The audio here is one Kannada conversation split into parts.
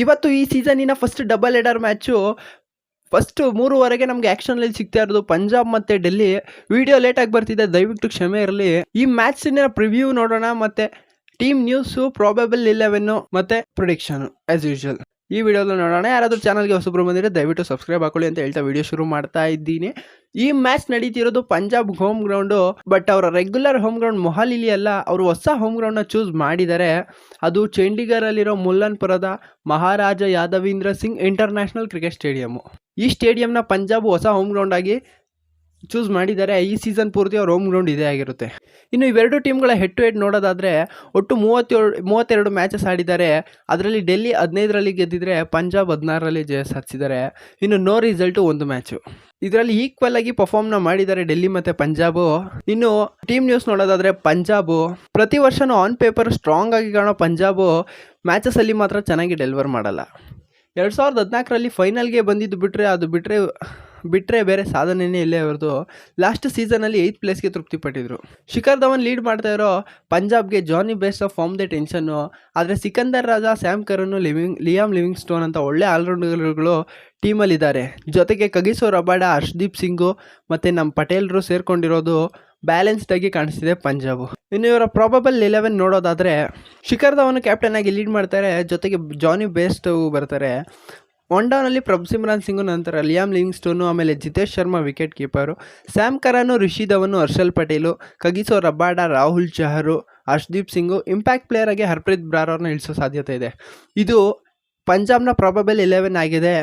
ಇವತ್ತು ಈ ಸೀಸನಿನ first double header match first 3:15ಗೆ ನಮಗೆ ಆ್ಯಕ್ಷನಲ್ಲಿ ಸಿಗ್ತಾ ಇರೋದು ಪಂಜಾಬ್ ಮತ್ತು ಡೆಲ್ಲಿ. ವಿಡಿಯೋ ಲೇಟಾಗಿ ಬರ್ತಿದೆ, ದಯವಿಟ್ಟು ಕ್ಷಮೆ ಇರಲಿ. ಈ ಮ್ಯಾಚಿನ ಪ್ರಿವ್ಯೂ ನೋಡೋಣ, ಮತ್ತು ಟೀಮ್ ನ್ಯೂಸು, ಪ್ರಾಬಬಲ್ 11 ಮತ್ತು ಪ್ರೊಡಿಕ್ಷನು ಆ್ಯಸ್ ಯೂಶುವಲ್ ಈ ವಿಡಿಯೋದಲ್ಲಿ ನೋಡೋಣ. ಯಾರಾದರೂ ಚಾನಲ್ಗೆ ಹೊಸಬ್ರು ಬಂದಿದ್ರೆ ದಯವಿಟ್ಟು ಸಬ್ಸ್ಕ್ರೈಬ್ ಹಾಕೊಳ್ಳಿ ಅಂತ ಹೇಳ್ತಾ ವಿಡಿಯೋ ಶುರು ಮಾಡ್ತಾ ಇದ್ದೀನಿ. ಈ ಮ್ಯಾಚ್ ನಡೀತಿರೋದು ಪಂಜಾಬ್ ಹೋಮ್ ಗ್ರೌಂಡು, ಬಟ್ ಅವರ ರೆಗ್ಯುಲರ್ ಹೋಮ್ ಗ್ರೌಂಡ್ ಮೊಹಾಲಿಲಿ ಅಲ್ಲ, ಅವರು ಹೊಸ ಹೋಮ್ ಗ್ರೌಂಡ್ನ ಚೂಸ್ ಮಾಡಿದ್ದಾರೆ. ಅದು ಚಂಡೀಗಢಲ್ಲಿರೋ ಮುಲ್ಲನ್ಪುರದ Maharaja Yadavindra Singh international cricket stadium. ಈ ಸ್ಟೇಡಿಯಂನ ಪಂಜಾಬ್ ಹೊಸ ಹೋಮ್ ಗ್ರೌಂಡ್ ಆಗಿ ಚೂಸ್ ಮಾಡಿದ್ದಾರೆ. ಈ ಸೀಸನ್ ಪೂರ್ತಿ ಅವ್ರ ಹೋಮ್ ಗ್ರೌಂಡ್ ಇದೇ ಆಗಿರುತ್ತೆ. ಇನ್ನು ಇವೆರಡು ಟೀಮ್ಗಳ ಹೆಡ್ ಟು ಹೆಡ್ ನೋಡೋದಾದರೆ ಒಟ್ಟು 32 ಮ್ಯಾಚಸ್ ಆಡಿದ್ದಾರೆ. ಅದರಲ್ಲಿ ಡೆಲ್ಲಿ 15ರಲ್ಲಿ ಗೆದ್ದಿದ್ರೆ ಪಂಜಾಬ್ 16ರಲ್ಲಿ ಜಯ ಸಾಧಿಸಿದ್ದಾರೆ. ಇನ್ನು ನೋ ರಿಸಲ್ಟು 1 ಮ್ಯಾಚು. ಇದರಲ್ಲಿ ಈಕ್ವಲ್ ಆಗಿ ಪರ್ಫಾರ್ಮ್ನ ಮಾಡಿದ್ದಾರೆ ಡೆಲ್ಲಿ ಮತ್ತು ಪಂಜಾಬು. ಇನ್ನು ಟೀಮ್ ನ್ಯೂಸ್ ನೋಡೋದಾದರೆ ಪಂಜಾಬು ಪ್ರತಿ ವರ್ಷವೂ ಆನ್ ಪೇಪರ್ ಸ್ಟ್ರಾಂಗ್ ಆಗಿ ಕಾಣೋ ಪಂಜಾಬು ಮ್ಯಾಚಸಲ್ಲಿ ಮಾತ್ರ ಚೆನ್ನಾಗಿ ಡೆಲಿವರ್ ಮಾಡಲ್ಲ. 2014ರಲ್ಲಿ ಫೈನಲ್ಗೆ ಬಂದಿದ್ದು ಬಿಟ್ಟರೆ ಬೇರೆ ಸಾಧನೆಯೇ ಇಲ್ಲೇ ಅವ್ರದ್ದು. ಲಾಸ್ಟ್ ಸೀಸನಲ್ಲಿ 8th ಪ್ಲೇಸ್ಗೆ ತೃಪ್ತಿಪಟ್ಟಿದ್ರು. ಶಿಖರ್ ಧವನ್ ಲೀಡ್ ಮಾಡ್ತಾ ಇರೋ ಪಂಜಾಬ್ಗೆ ಜಾನಿ ಬೇಸ್ಟ್ ಆಫ್ ಫಾರ್ಮ್ ದೇ ಟೆನ್ಷನ್ನು. ಆದರೆ Sikandar Raja, Sam Karan, Liam Livingstone ಅಂತ ಒಳ್ಳೆ ಆಲ್ರೌಂಡರ್ಗಳು ಟೀಮಲ್ಲಿದ್ದಾರೆ. ಜೊತೆಗೆ ಕಗಿಸೋ ರಬಾಡ, ಹರ್ಷದೀಪ್ ಸಿಂಗು ಮತ್ತು ನಮ್ಮ ಪಟೇಲ್ರು ಸೇರ್ಕೊಂಡಿರೋದು ಬ್ಯಾಲೆನ್ಸ್ಡ್ ಆಗಿ ಕಾಣಿಸ್ತಿದೆ ಪಂಜಾಬು. ಇನ್ನು ಇವರ ಪ್ರಾಬಬಲ್ 11 ನೋಡೋದಾದರೆ ಶಿಖರ್ ಧವನ್ ಕ್ಯಾಪ್ಟನ್ ಆಗಿ ಲೀಡ್ ಮಾಡ್ತಾರೆ. ಜೊತೆಗೆ ಜಾನಿ ಬೇಸ್ಟ್ ಬರ್ತಾರೆ. ಒನ್ ಡೌನಲ್ಲಿ ಪ್ರಭ್ಸಿಮ್ರಾನ್ ಸಿಂಗು, ನಂತರ ಲಿಯಾಮ್ ಲಿವಿಂಗ್ಸ್ಟೋನು, ಆಮೇಲೆ Jitesh Sharma wicket keeper, Sam Curran, Rishi Dhawan, Harshal Patel, Kagiso Rabada, Rahul Chahar, Harshdeep Singh, impact player ಆಗಿ ಹರ್ಪ್ರೀತ್ ಬ್ರಾರ್ ಅವ್ರನ್ನ ಇಳಿಸೋ ಸಾಧ್ಯತೆ ಇದೆ. ಇದು ಪಂಜಾಬ್ನ ಪ್ರಾಬಬಲ್ 11 ಆಗಿದೆ.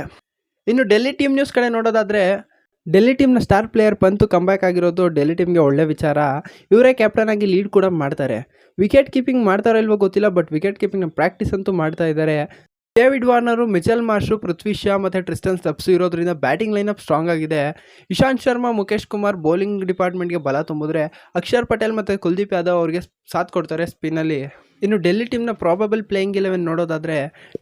ಇನ್ನು ಡೆಲ್ಲಿ ಟೀಮ್ ನ್ಯೂಸ್ ಕಡೆ ನೋಡೋದಾದರೆ ಡೆಲ್ಲಿ ಟೀಮ್ನ ಸ್ಟಾರ್ ಪ್ಲೇಯರ್ ಪಂತು ಕಂಬ್ಯಾಕ್ ಆಗಿರೋದು ಡೆಲ್ಲಿ ಟೀಮ್ಗೆ ಒಳ್ಳೆ ವಿಚಾರ. ಇವರೇ ಕ್ಯಾಪ್ಟನ್ ಆಗಿ ಲೀಡ್ ಕೂಡ ಮಾಡ್ತಾರೆ. ವಿಕೆಟ್ ಕೀಪಿಂಗ್ ಮಾಡ್ತಾರೋ ಇಲ್ವೋ ಗೊತ್ತಿಲ್ಲ, ಬಟ್ ವಿಕೆಟ್ ಕೀಪಿಂಗ್ನ ಪ್ರಾಕ್ಟೀಸ್ ಅಂತೂ ಮಾಡ್ತಾ ಇದ್ದಾರೆ. David Warner, Mitchell ಮಾರ್ಷು, Prithvi Shaw ಮತ್ತು ಟ್ರಿಸ್ಟನ್ ಸ್ಟಬ್ಸು ಇರೋದ್ರಿಂದ ಬ್ಯಾಟಿಂಗ್ ಲೈನಪ್ ಸ್ಟ್ರಾಂಗ್ ಆಗಿದೆ. ಇಶಾಂತ್ ಶರ್ಮಾ, ಮುಖೇಶ್ ಕುಮಾರ್ ಬೌಲಿಂಗ್ ಡಿಪಾರ್ಟ್ಮೆಂಟ್ಗೆ ಬಲ ತುಂಬಿದ್ರೆ ಅಕ್ಷರ್ ಪಟೇಲ್ ಮತ್ತು ಕುಲ್ದೀಪ್ ಯಾದವ್ ಅವರಿಗೆ ಸಾಥ್ ಕೊಡ್ತಾರೆ ಸ್ಪಿನ್ನಲ್ಲಿ. ಇನ್ನು ಡೆಲ್ಲಿ ಟೀಮ್ನ ಪ್ರಾಬಬಲ್ ಪ್ಲೇಯಿಂಗ್ 11 ನೋಡೋದಾದರೆ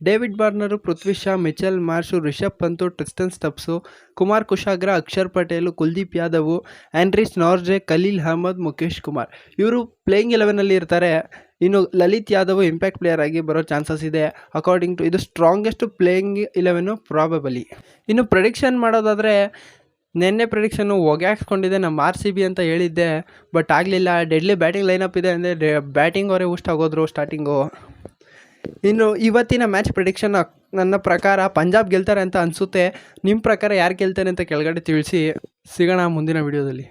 David Warner, Prithvi Shaw, Mitchell ಮಾರ್ಷು, Rishabh Pantu, ಟ್ರಿಸ್ಟನ್ ಸ್ಟಬ್ಸು, Kumar ಕುಶಾಗ್ರ, Akshar Patel, Kuldeep Yadav, ಆಂಡ್ರಿಸ್ ನಾರ್ಜೆ, Khaleel Ahmed, Mukesh Kumar ಇವರು ಪ್ಲೇಯಿಂಗ್ 11ನಲ್ಲಿ ಇರ್ತಾರೆ. ಇನ್ನು ಲಲಿತ್ ಯಾದವ್ ಇಂಪ್ಯಾಕ್ಟ್ ಪ್ಲೇಯರ್ ಆಗಿ ಬರೋ ಚಾನ್ಸಸ್ ಇದೆ ಅಕಾರ್ಡಿಂಗ್ ಟು ಇದು ಸ್ಟ್ರಾಂಗೆಸ್ಟ್ ಪ್ಲೇಯಿಂಗ್ 11 ಪ್ರಾಬಬಲಿ. ಇನ್ನು ಪ್ರೆಡಿಕ್ಷನ್ ಮಾಡೋದಾದರೆ ನೆನ್ನೆ ಪ್ರೆಡಿಕ್ಷನ್ನು ಒಗ್ಯಾಕ್ಸ್ಕೊಂಡಿದೆ ನಮ್ಮ RCB ಅಂತ ಹೇಳಿದ್ದೆ, ಬಟ್ ಆಗಲಿಲ್ಲ. ಡೆಡ್ಲಿ ಬ್ಯಾಟಿಂಗ್ ಲೈನಪ್ ಇದೆ ಅಂದರೆ ಬ್ಯಾಟಿಂಗ್ ಅವರೇ ಊಷ್ಟ ಆಗೋದ್ರು ಸ್ಟಾರ್ಟಿಂಗು. ಇನ್ನು ಇವತ್ತಿನ ಮ್ಯಾಚ್ ಪ್ರೆಡಿಕ್ಷನ್ ನನ್ನ ಪ್ರಕಾರ ಪಂಜಾಬ್ ಗೆಲ್ತಾರೆ ಅಂತ ಅನಿಸುತ್ತೆ. ನಿಮ್ಮ ಪ್ರಕಾರ ಯಾರು ಗೆಲ್ತಾರೆ ಅಂತ ಕೆಳಗಡೆ ತಿಳಿಸಿ. ಸಿಗೋಣ ಮುಂದಿನ ವಿಡಿಯೋದಲ್ಲಿ.